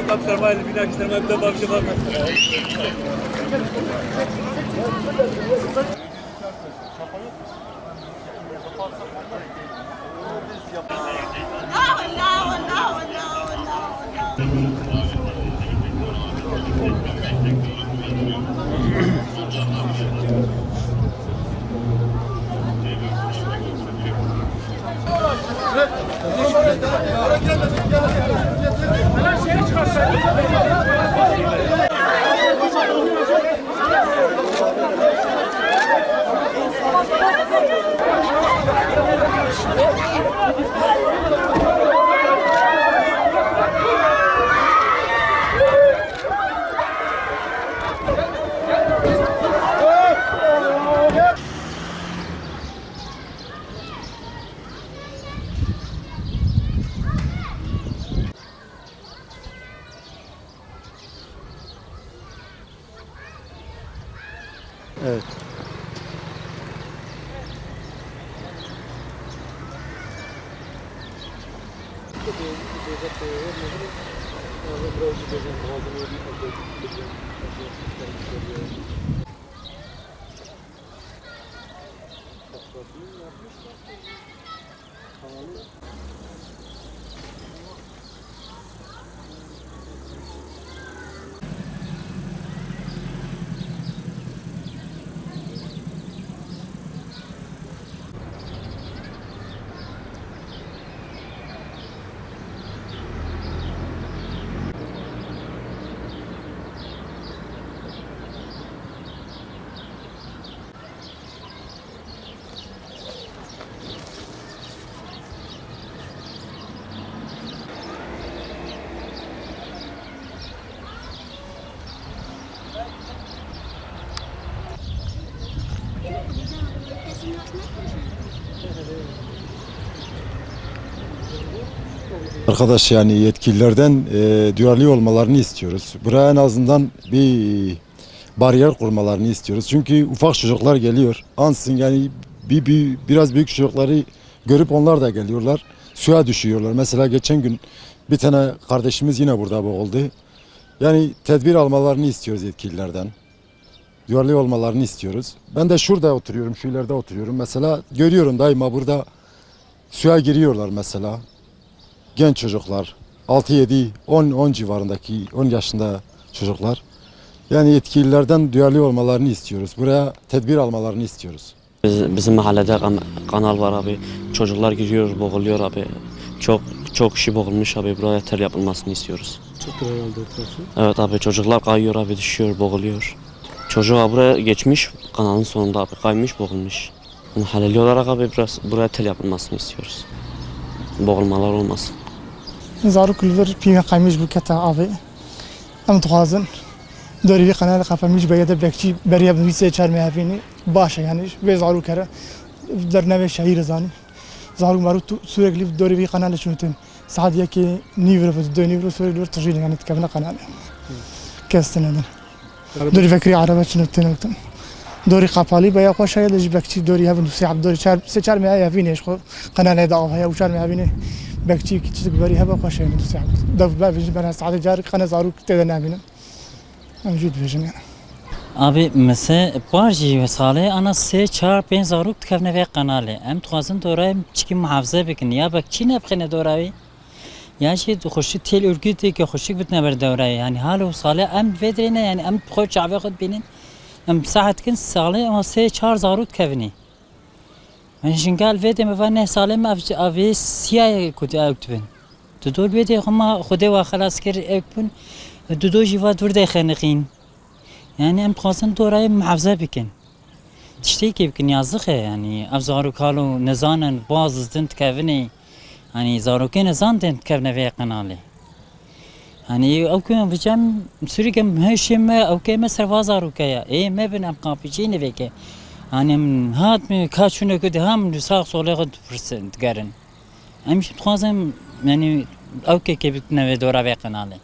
Kap sermayeli bir dahaki sermayeli bir bakışı var mesela. Evet. Arkadaş yani yetkililerden duyarlı olmalarını istiyoruz. Buraya en azından bir bariyer kurmalarını istiyoruz. Çünkü ufak çocuklar geliyor. Ansın yani biraz büyük çocukları görüp onlar da geliyorlar. Suya düşüyorlar. Mesela geçen gün bir tane kardeşimiz yine burada boğuldu. Yani tedbir almalarını istiyoruz yetkililerden. Duyarlı olmalarını istiyoruz. Ben de şurada oturuyorum, şu ileride oturuyorum. Mesela görüyorum daima burada suya giriyorlar mesela. Genç çocuklar, 6-7-10 civarındaki 10 yaşında çocuklar. Yani yetkililerden duyarlı olmalarını istiyoruz. Buraya tedbir almalarını istiyoruz. Bizim mahallede kanal var abi. Çocuklar giriyor, boğuluyor abi. Çok kişi boğulmuş abi. Buraya tel yapılmasını istiyoruz. Çok güzel oldu etrafı. Evet abi, çocuklar kayıyor abi, düşüyor, boğuluyor. Çocuk abi buraya geçmiş, kanalın sonunda abi kaymış, boğulmuş. Mahalleli olarak abi biraz buraya tel yapılmasını istiyoruz. Boğulmalar olmasın. زارو كلفر بيما قايمش بكتا عافي ام تخازن دوري في قناه قفمش بيدا بكتي بريا بميسه چار مهافيني باشا يعني به زارو كره درنامه شهير زاني زارو مارو سورغلي دوري في قناه شنوتن سعد يكي نيفر في دو نيفر سورغلي تجيل يعني تكبنا قناه كاستنادن دوري فكري عربه شنوتن دوري قفالي بيا خوش هي لج بكتي دوري هبن ساعه دوري چار مهافيني ايش قناه دا هي وچار مهافيني بكتي كتير بري هبا خوش يعني ساعه دف بافج بنا سعد جاري قناه زارو تدنامين موجود فيجن يعني Abi mesela barji ve sale ana se çar pen zaruk tkevne ve kanale. Em tuhazın dorayım çiki muhafaza bikin. Ya bak çine bkhine doravi. Ya şey hoşi tel örgütü ki hoşik bitne ber dorayı. Yani halu sale em vedrine yani em khoy çave khod binin. Em saat kin sale ama se çar zaruk tkevni. Ben şingal vede me vane sale me avi siyah kudi aktben. Tudol vede ama khode wa khalas kir ekbun. Dudo jiva durda khanqin. Yani em khasın dorayı muhafaza bikin. Tişteki bikin yazık yani. Ev zarukalo nezanen bazızdın tkevni. Hani zaruken nezandın tkevne ve kanalı. Hani avküm vicem sürükem heşime avkeme serva zarukaya. Me benem kapıcını veke. Hani hat mi kaçını kötü ham sağ sola gid fırsat garin. Em şimdi khasım yani avke kebitne ve dora ve kanalı.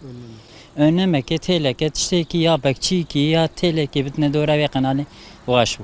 Önlemek teleket işte ki ya bekçi ki ya teleket bitne dora ve kanalı vaş bu.